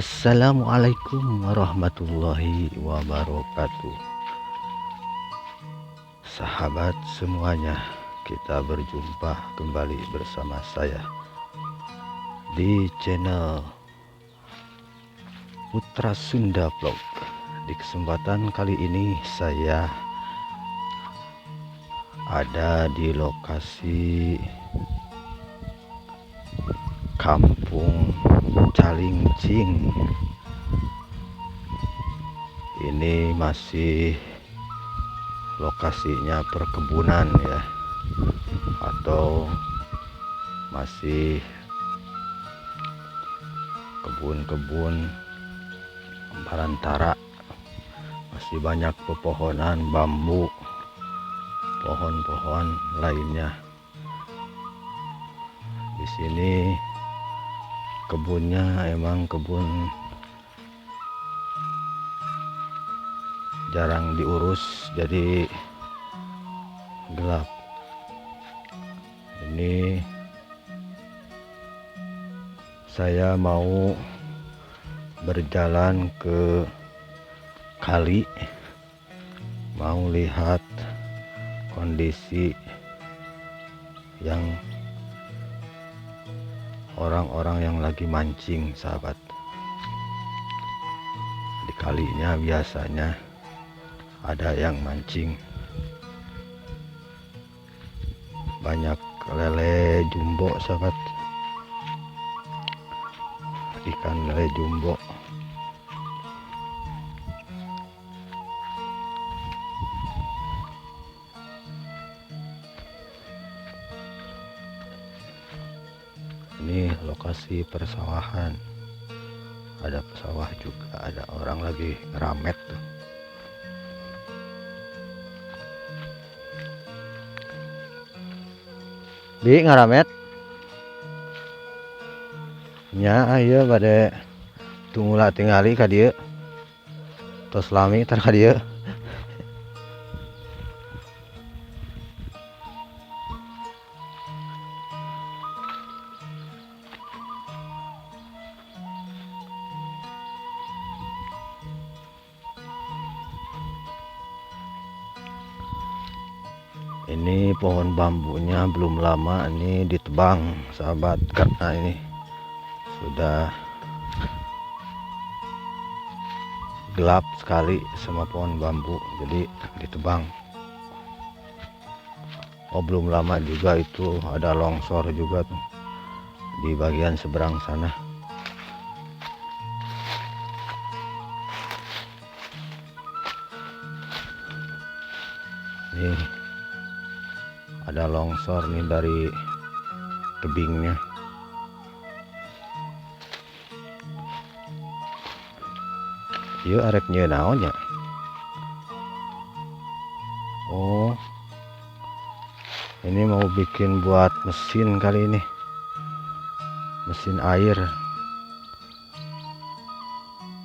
Assalamualaikum warahmatullahi wabarakatuh. Sahabat semuanya, kita berjumpa kembali bersama saya di channel Putra Sunda Vlog. Di kesempatan kali ini saya ada di lokasi Kampung Calincing. Ini masih lokasinya perkebunan ya, atau masih kebun-kebun barantara. Masih banyak pepohonan bambu, pohon-pohon lainnya. Di sini kebunnya emang kebun jarang diurus, jadi gelap. Ini saya mau berjalan ke kali, mau lihat kondisi yang orang-orang yang lagi mancing, sahabat. Di kalinya biasanya ada yang mancing, banyak lele jumbo, sahabat, ikan lele jumbo. Ini lokasi persawahan, ada pesawah juga, ada orang lagi ngeramet tuh. Bi ngaramet nya ayo pada tunggulah tingali ka dieu tos lami tar ka dieu. Ini pohon bambunya belum lama ini ditebang, sahabat, karena ini sudah gelap sekali sama pohon bambu, jadi ditebang. Oh, belum lama juga itu ada longsor juga tuh di bagian seberang sana. Nih ada longsor nih dari tebingnya. Ieu arek nyeu naon ya? Oh, ini mau bikin buat mesin kali ini, mesin air,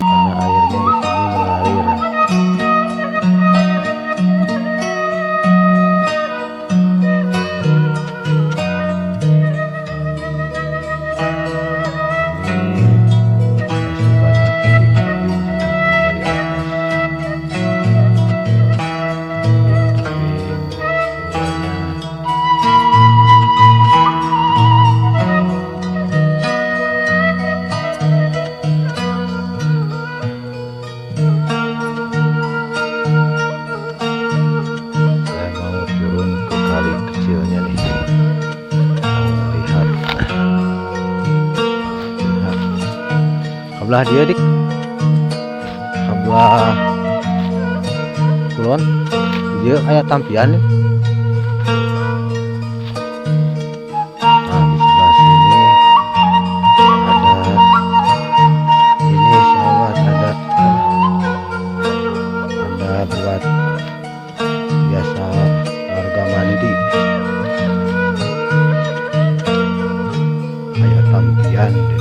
karena airnya di sini mengalir. Kabelah dia dik, kabelah kulon dia kayak tampian. Nah, di sebelah sini ada ini, sahabat, ada buat biasa warga mandi, kayak tampian deh.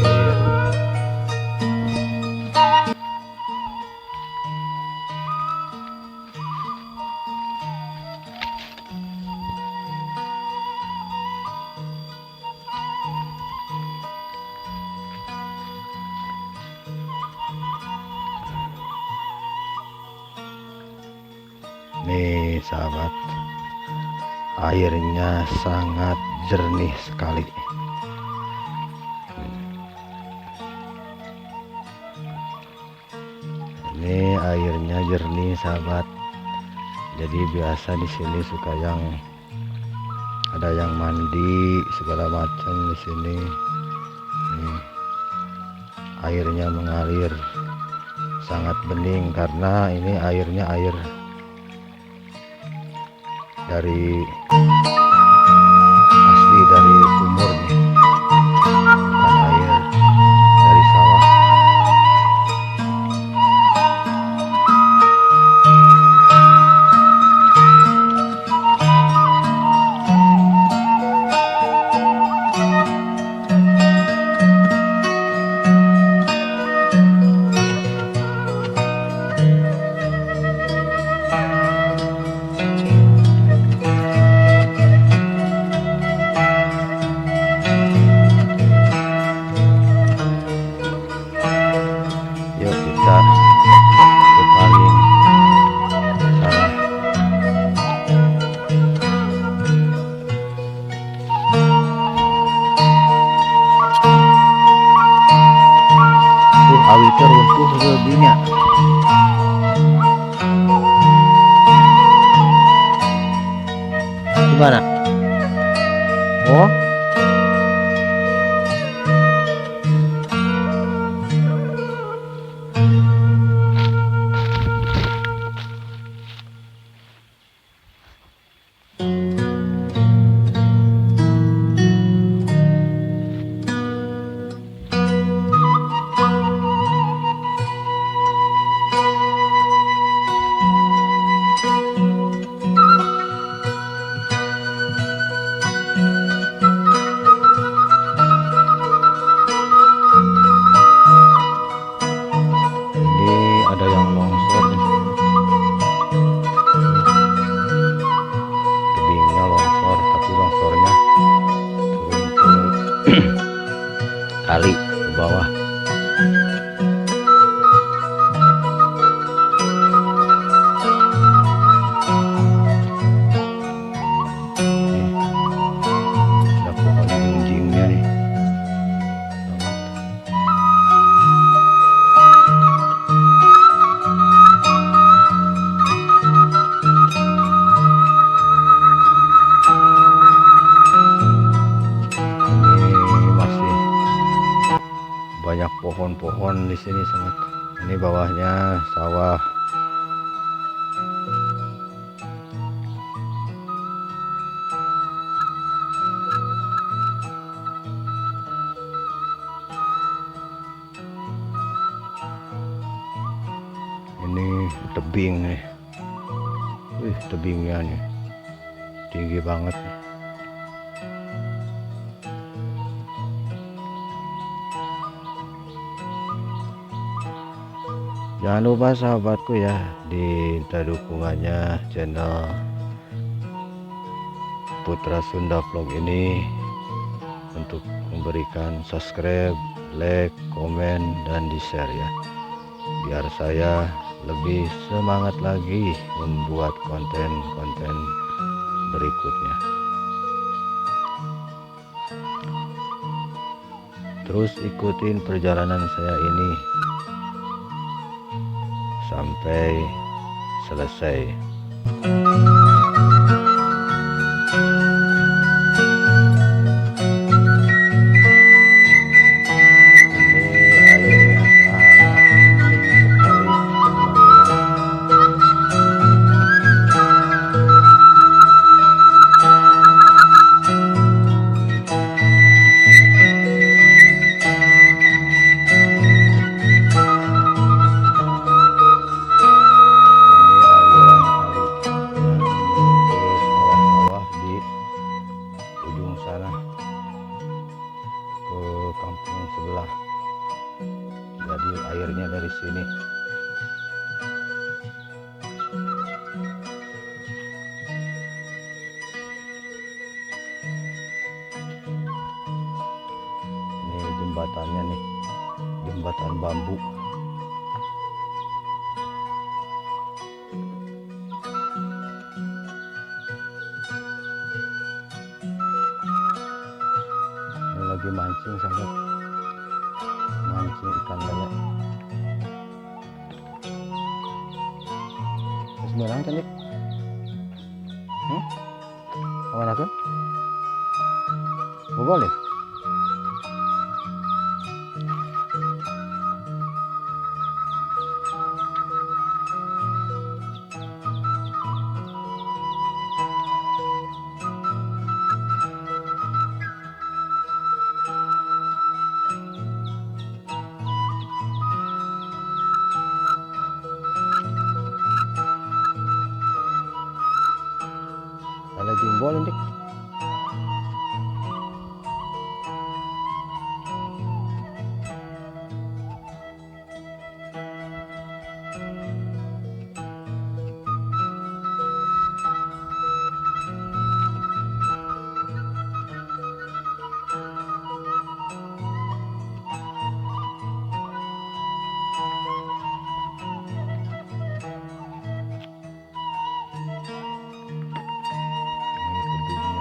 Nih sahabat, airnya sangat jernih sekali. Ini airnya jernih sahabat. Jadi biasa di sini suka ada yang mandi segala macam di sini. Nih, airnya mengalir sangat bening karena ini airnya air dari asli dari sumur nih, bukan air dari sawah. Yuk kita ke paling sana. Tuh awi teruntuh lebihnya. Gimana? Oh, ini ada yang longsor nih. Tebingnya longsor, tapi longsornya turun ke kali ke bawah. Nih, ada pohon jinjingnya nih. Ini masih banyak pohon-pohon di sini sangat. Ini bawahnya sawah. Ini tebing nih. Wih, tebingnya nih tinggi banget nih. Jangan lupa sahabatku ya, minta dukungannya channel Putra Sunda Vlog ini untuk memberikan subscribe, like, komen, dan di share ya, biar saya lebih semangat lagi membuat konten-konten berikutnya. Terus ikutin perjalanan saya ini sampai selesai. Kampung sebelah, jadi airnya dari sini. Ini jembatannya nih, jembatan bambu. lagi mancing sahabat, mancing ikan lele. Bismillah cantik. Mana tuh? Boleh. Ada jumbo nanti. Ini tebingnya.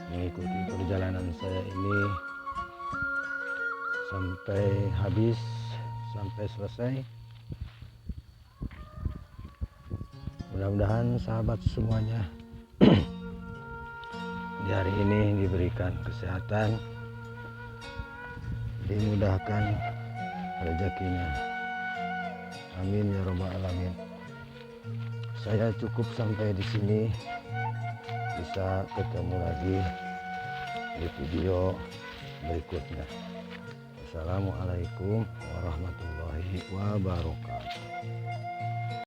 Mengikuti perjalanan saya ini sampai habis, sampai selesai. Mudah-mudahan sahabat semuanya di hari ini diberikan kesehatan, dimudahkan rezekinya. Amin ya rabbal alamin. Saya cukup sampai di sini. Bisa ketemu lagi di video berikutnya. Assalamualaikum warahmatullahi wabarakatuh.